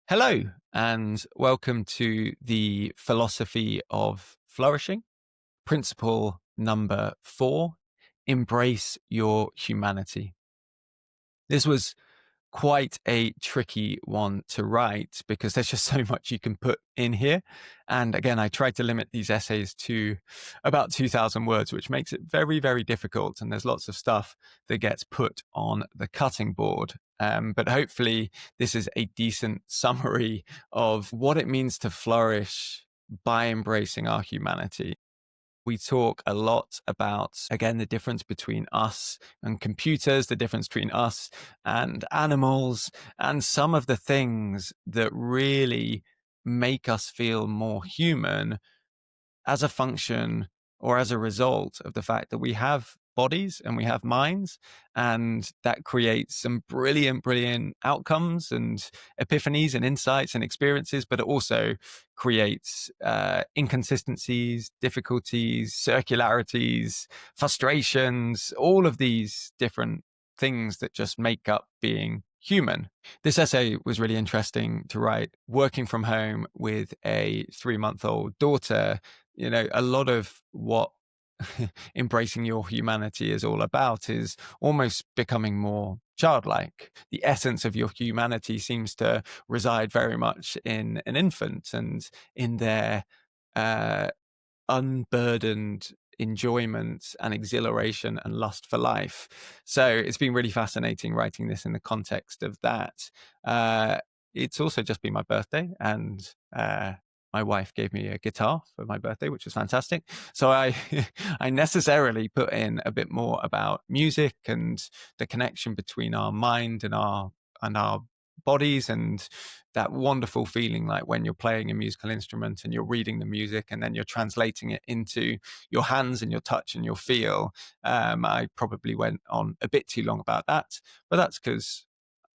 Hello, and welcome to the philosophy of flourishing. Principle number 4, embrace your humanity. This was quite a tricky one to write because there's just so much you can put in here. And again, I tried to limit these essays to about 2,000 words, which makes it very, very difficult. And there's lots of stuff that gets put on the cutting board. But hopefully, this is a decent summary of what it means to flourish by embracing our humanity. We talk a lot about, again, the difference between us and computers, the difference between us and animals, and some of the things that really make us feel more human as a function or as a result of the fact that we have bodies and we have minds, and that creates some brilliant outcomes and epiphanies and insights and experiences, but it also creates inconsistencies, difficulties, circularities, frustrations, all of these different things that just make up being human. This essay was really interesting to write. Working from home with a 3-month-old daughter, a lot of what embracing your humanity is all about is almost becoming more childlike. The essence of your humanity seems to reside very much in an infant and in their uh, unburdened enjoyment and exhilaration and lust for life. So it's been really fascinating writing this in the context of that. It's also just been my birthday, and my wife gave me a guitar for my birthday, which was fantastic. So I I necessarily put in a bit more about music and the connection between our mind and our bodies, and that wonderful feeling like when you're playing a musical instrument and you're reading the music and then you're translating it into your hands and your touch and your feel. I probably went on a bit too long about that, but that's because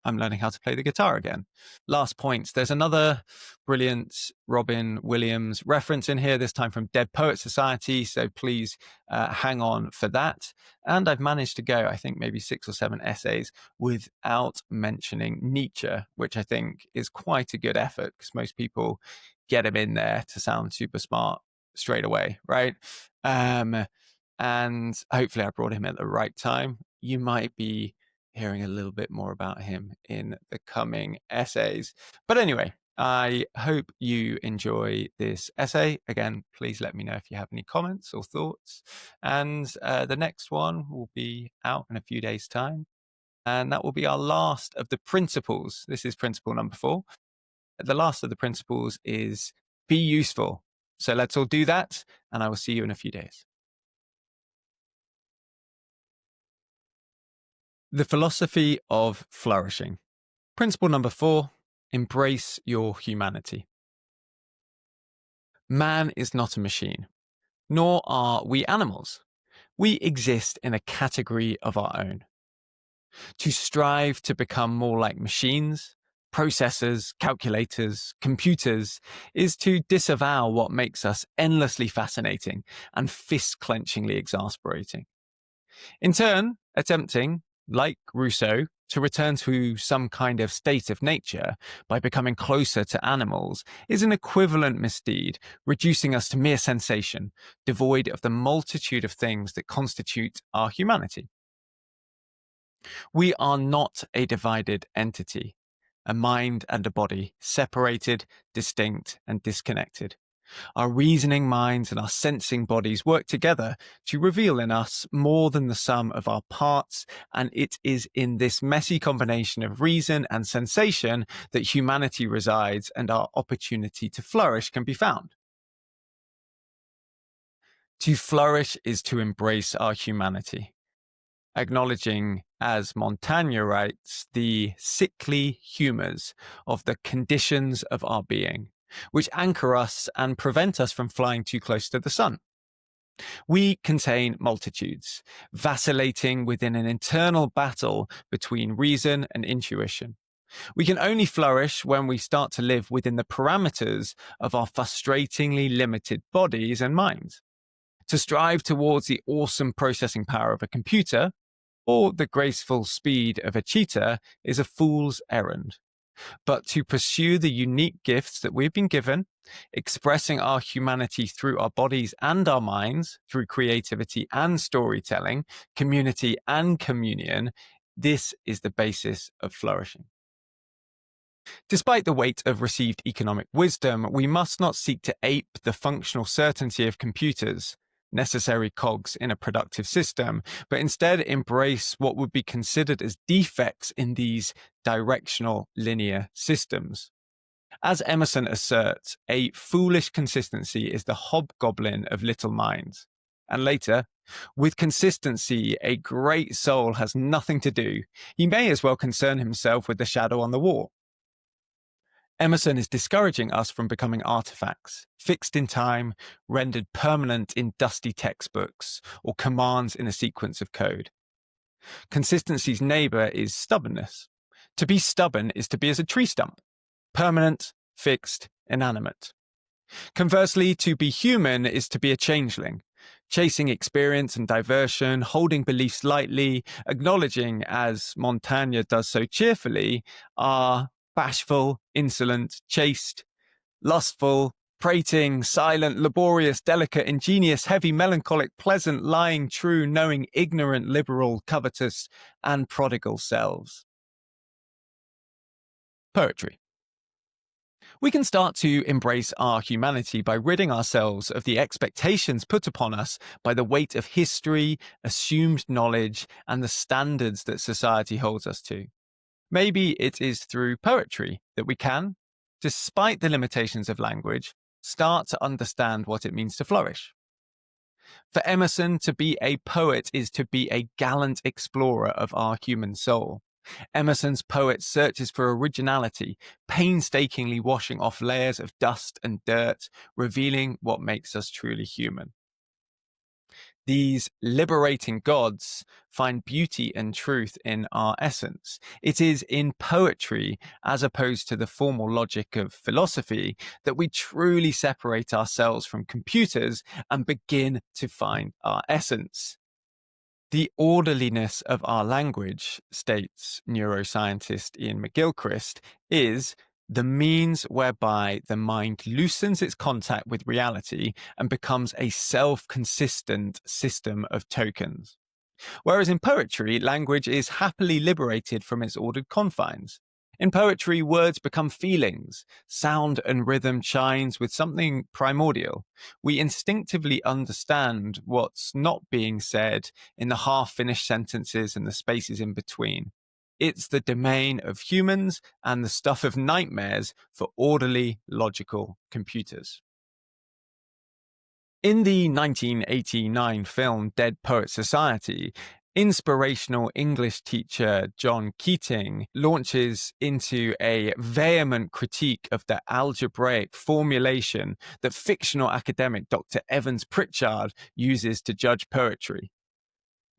I'm learning how to play the guitar again. Last point. There's another brilliant Robin Williams reference in here, this time from Dead Poet Society. So please hang on for that. And I've managed to go, I think, maybe 6 or 7 essays without mentioning Nietzsche, which I think is quite a good effort because most people get him in there to sound super smart straight away, right? And hopefully I brought him at the right time. You might be hearing a little bit more about him in the coming essays. But anyway, I hope you enjoy this essay. Again, please let me know if you have any comments or thoughts. And the next one will be out in a few days' time. And that will be our last of the principles. This is principle number 4. The last of the principles is be useful. So let's all do that. And I will see you in a few days. The philosophy of flourishing. Principle number 4, embrace your humanity. Man is not a machine, nor are we animals. We exist in a category of our own. To strive to become more like machines, processors, calculators, computers, is to disavow what makes us endlessly fascinating and fist-clenchingly exasperating. In turn, attempting, like Rousseau, to return to some kind of state of nature by becoming closer to animals is an equivalent misdeed, reducing us to mere sensation, devoid of the multitude of things that constitute our humanity. We are not a divided entity, a mind and a body, separated, distinct, and disconnected. Our reasoning minds and our sensing bodies work together to reveal in us more than the sum of our parts, and it is in this messy combination of reason and sensation that humanity resides and our opportunity to flourish can be found. To flourish is to embrace our humanity, acknowledging, as Montaigne writes, the sickly humours of the conditions of our being, which anchor us and prevent us from flying too close to the sun. We contain multitudes, vacillating within an internal battle between reason and intuition. We can only flourish when we start to live within the parameters of our frustratingly limited bodies and minds. To strive towards the awesome processing power of a computer or the graceful speed of a cheetah is a fool's errand. but to pursue the unique gifts that we've been given, expressing our humanity through our bodies and our minds, through creativity and storytelling, community and communion. This is the basis of flourishing. Despite the weight of received economic wisdom, we must not seek to ape the functional certainty of computers, necessary cogs in a productive system, but instead embrace what would be considered as defects in these directional linear systems. As Emerson asserts, a foolish consistency is the hobgoblin of little minds. And later, with consistency, a great soul has nothing to do. He may as well concern himself with the shadow on the wall. Emerson is discouraging us from becoming artifacts, fixed in time, rendered permanent in dusty textbooks, or commands in a sequence of code. Consistency's neighbor is stubbornness. To be stubborn is to be as a tree stump, permanent, fixed, inanimate. Conversely, to be human is to be a changeling, chasing experience and diversion, holding beliefs lightly, acknowledging, as Montaigne does so cheerfully, our bashful, insolent, chaste, lustful, prating, silent, laborious, delicate, ingenious, heavy, melancholic, pleasant, lying, true, knowing, ignorant, liberal, covetous, and prodigal selves. Poetry. We can start to embrace our humanity by ridding ourselves of the expectations put upon us by the weight of history, assumed knowledge, and the standards that society holds us to. Maybe it is through poetry that we can, despite the limitations of language, start to understand what it means to flourish. For Emerson, to be a poet is to be a gallant explorer of our human soul. Emerson's poet searches for originality, painstakingly washing off layers of dust and dirt, revealing what makes us truly human. These liberating gods find beauty and truth in our essence. It is in poetry, as opposed to the formal logic of philosophy, that we truly separate ourselves from computers and begin to find our essence. The orderliness of our language, states neuroscientist Ian McGilchrist, is the means whereby the mind loosens its contact with reality and becomes a self-consistent system of tokens. Whereas in poetry, language is happily liberated from its ordered confines. In poetry, words become feelings. Sound and rhythm chines with something primordial. We instinctively understand what's not being said in the half-finished sentences and the spaces in between. It's the domain of humans and the stuff of nightmares for orderly, logical computers. In the 1989 film Dead Poets Society, inspirational English teacher John Keating launches into a vehement critique of the algebraic formulation that fictional academic Dr. Evans Pritchard uses to judge poetry.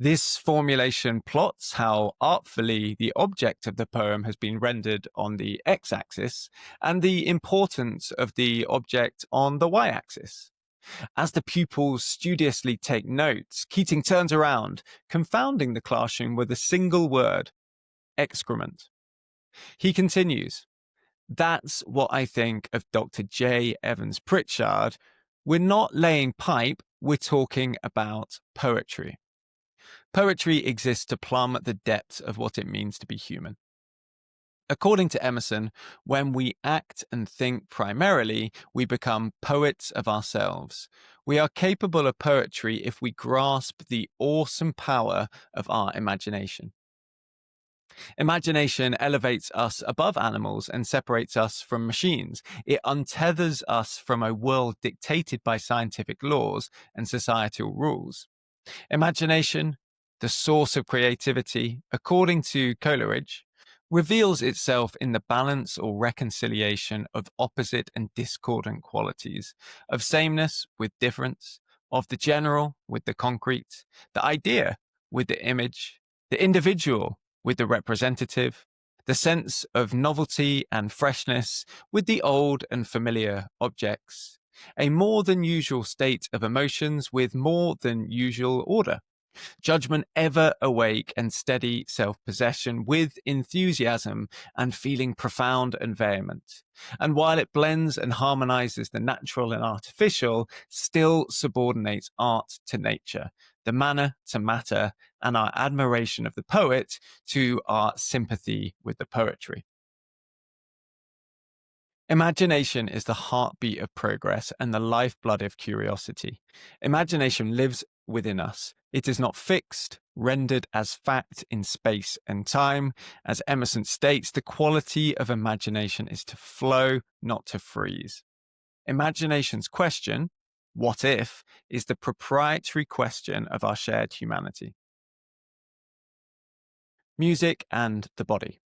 This formulation plots how artfully the object of the poem has been rendered on the x-axis and the importance of the object on the y-axis. As the pupils studiously take notes, Keating turns around, confounding the classroom with a single word: excrement. He continues, "That's what I think of Dr. J. Evans Pritchard. We're not laying pipe, we're talking about poetry. Poetry exists to plumb the depths of what it means to be human." According to Emerson, when we act and think primarily, we become poets of ourselves. We are capable of poetry if we grasp the awesome power of our imagination. Imagination elevates us above animals and separates us from machines. It untethers us from a world dictated by scientific laws and societal rules. Imagination, the source of creativity, according to Coleridge, reveals itself in the balance or reconciliation of opposite and discordant qualities, of sameness with difference, of the general with the concrete, the idea with the image, the individual with the representative, the sense of novelty and freshness with the old and familiar objects, a more than usual state of emotions with more than usual order, Judgment ever awake and steady self-possession with enthusiasm and feeling profound and vehement. And while it blends and harmonizes the natural and artificial, still subordinates art to nature, the manner to matter, and our admiration of the poet to our sympathy with the poetry. Imagination is the heartbeat of progress and the lifeblood of curiosity. Imagination lives within us. It is not fixed, rendered as fact in space and time. As Emerson states, the quality of imagination is to flow, not to freeze. Imagination's question, what if, is the proprietary question of our shared humanity. Music and the body.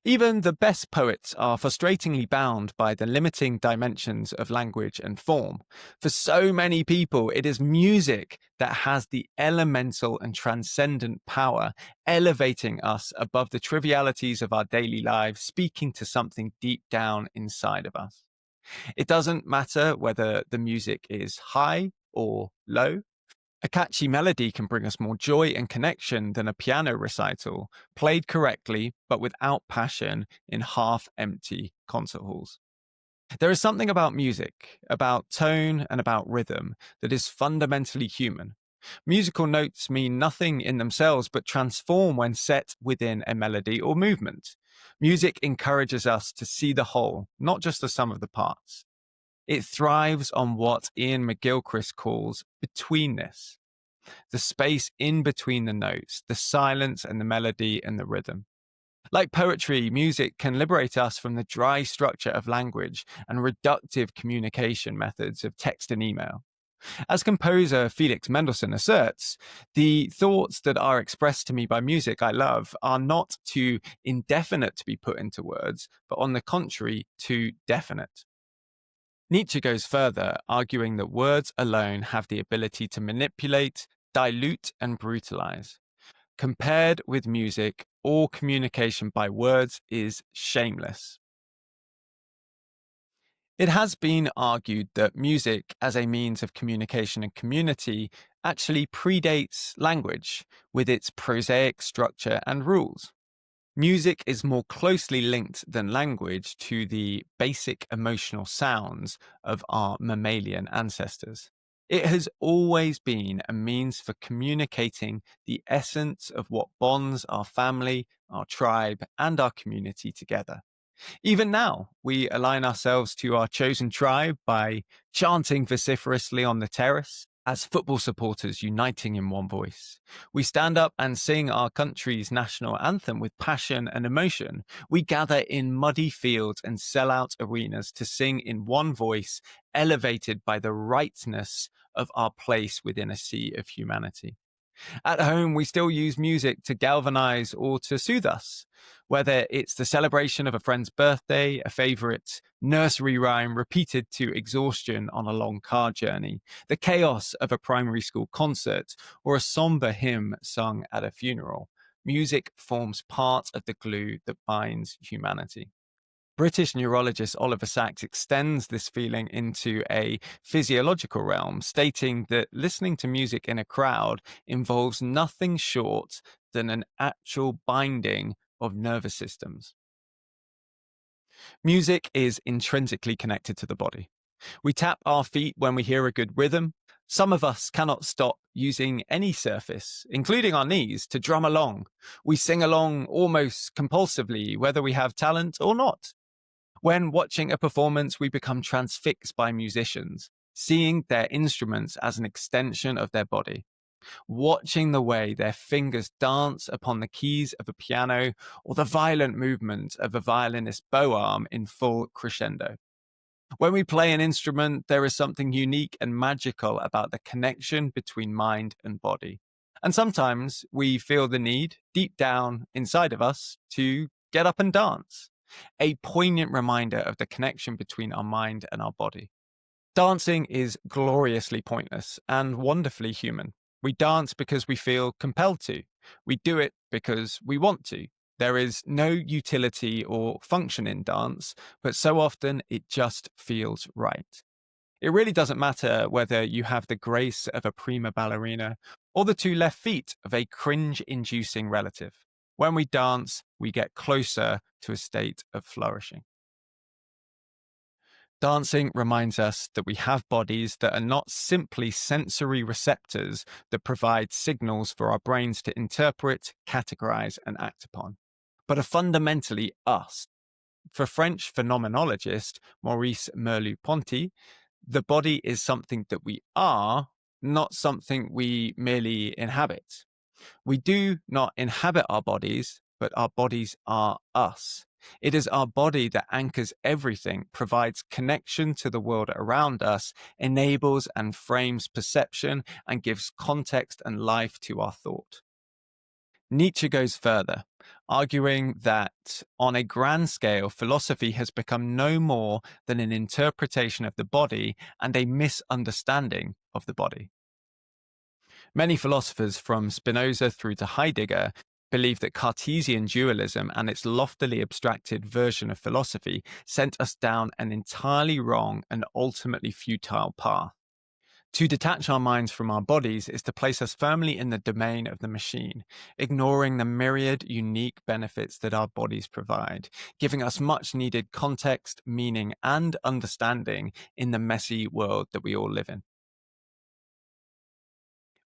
Even the best poets are frustratingly bound by the limiting dimensions of language and form. For so many people, it is music that has the elemental and transcendent power, elevating us above the trivialities of our daily lives, speaking to something deep down inside of us. It doesn't matter whether the music is high or low. A catchy melody can bring us more joy and connection than a piano recital, played correctly but without passion in half-empty concert halls. There is something about music, about tone and about rhythm, that is fundamentally human. Musical notes mean nothing in themselves but transform when set within a melody or movement. Music encourages us to see the whole, not just the sum of the parts. It thrives on what Ian McGilchrist calls betweenness, the space in between the notes, the silence and the melody and the rhythm. Like poetry, music can liberate us from the dry structure of language and reductive communication methods of text and email. As composer Felix Mendelssohn asserts, the thoughts that are expressed to me by music I love are not too indefinite to be put into words, but on the contrary, too definite. Nietzsche goes further, arguing that words alone have the ability to manipulate, dilute, and brutalize. Compared with music, all communication by words is shameless. It has been argued that music, as a means of communication and community, actually predates language with its prosaic structure and rules. Music is more closely linked than language to the basic emotional sounds of our mammalian ancestors. It has always been a means for communicating the essence of what bonds our family, our tribe, and our community together. Even now, we align ourselves to our chosen tribe by chanting vociferously on the terrace, as football supporters uniting in one voice. We stand up and sing our country's national anthem with passion and emotion. We gather in muddy fields and sellout arenas to sing in one voice, elevated by the rightness of our place within a sea of humanity. At home, we still use music to galvanize or to soothe us, whether it's the celebration of a friend's birthday, a favorite nursery rhyme repeated to exhaustion on a long car journey, the chaos of a primary school concert, or a somber hymn sung at a funeral. Music forms part of the glue that binds humanity. British neurologist Oliver Sacks extends this feeling into a physiological realm, stating that listening to music in a crowd involves nothing short than an actual binding of nervous systems. Music is intrinsically connected to the body. We tap our feet when we hear a good rhythm. Some of us cannot stop using any surface, including our knees, to drum along. We sing along almost compulsively, whether we have talent or not. When watching a performance, we become transfixed by musicians, seeing their instruments as an extension of their body, watching the way their fingers dance upon the keys of a piano or the violent movement of a violinist's bow arm in full crescendo. When we play an instrument, there is something unique and magical about the connection between mind and body. And sometimes we feel the need, deep down inside of us, to get up and dance. A poignant reminder of the connection between our mind and our body. Dancing is gloriously pointless and wonderfully human. We dance because we feel compelled to. We do it because we want to. There is no utility or function in dance, but so often it just feels right. It really doesn't matter whether you have the grace of a prima ballerina or the two left feet of a cringe-inducing relative. When we dance, we get closer to a state of flourishing. Dancing reminds us that we have bodies that are not simply sensory receptors that provide signals for our brains to interpret, categorize, and act upon, but are fundamentally us. For French phenomenologist Maurice Merleau-Ponty, the body is something that we are, not something we merely inhabit. We do not inhabit our bodies, but our bodies are us. It is our body that anchors everything, provides connection to the world around us, enables and frames perception, and gives context and life to our thought. Nietzsche goes further, arguing that on a grand scale, philosophy has become no more than an interpretation of the body and a misunderstanding of the body. Many philosophers, from Spinoza through to Heidegger, believe that Cartesian dualism and its loftily abstracted version of philosophy sent us down an entirely wrong and ultimately futile path. To detach our minds from our bodies is to place us firmly in the domain of the machine, ignoring the myriad unique benefits that our bodies provide, giving us much needed context, meaning, and understanding in the messy world that we all live in.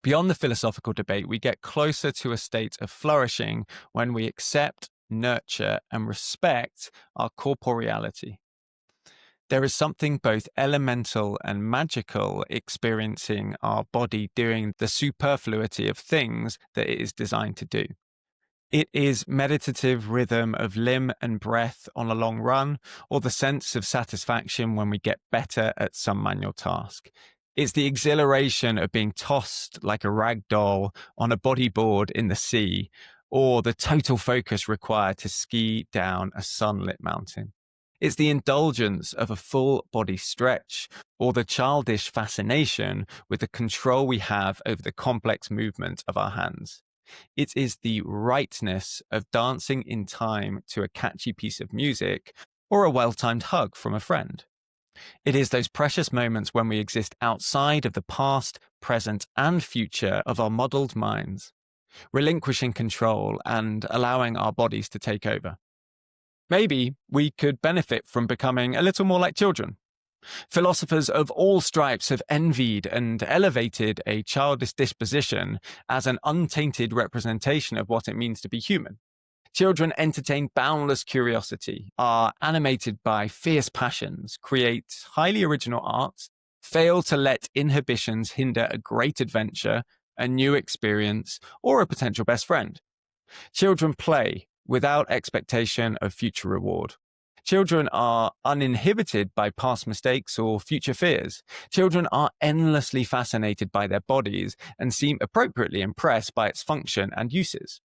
Beyond the philosophical debate, we get closer to a state of flourishing when we accept, nurture, and respect our corporeality. There is something both elemental and magical experiencing our body doing the superfluity of things that it is designed to do. It is meditative rhythm of limb and breath on a long run, or the sense of satisfaction when we get better at some manual task. It's the exhilaration of being tossed like a rag doll on a bodyboard in the sea, or the total focus required to ski down a sunlit mountain. It's the indulgence of a full body stretch, or the childish fascination with the control we have over the complex movement of our hands. It is the rightness of dancing in time to a catchy piece of music, or a well-timed hug from a friend. It is those precious moments when we exist outside of the past, present, and future of our muddled minds, relinquishing control and allowing our bodies to take over. Maybe we could benefit from becoming a little more like children. Philosophers of all stripes have envied and elevated a childish disposition as an untainted representation of what it means to be human. Children entertain boundless curiosity, are animated by fierce passions, create highly original art, fail to let inhibitions hinder a great adventure, a new experience, or a potential best friend. Children play without expectation of future reward. Children are uninhibited by past mistakes or future fears. Children are endlessly fascinated by their bodies and seem appropriately impressed by its function and uses.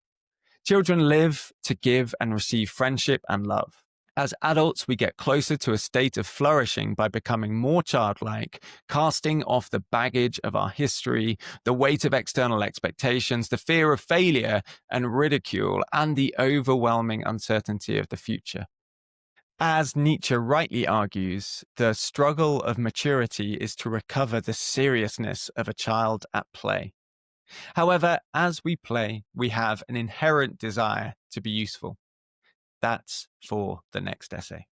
Children live to give and receive friendship and love. As adults, we get closer to a state of flourishing by becoming more childlike, casting off the baggage of our history, the weight of external expectations, the fear of failure and ridicule, and the overwhelming uncertainty of the future. As Nietzsche rightly argues, the struggle of maturity is to recover the seriousness of a child at play. However, as we play, we have an inherent desire to be useful. That's for the next essay.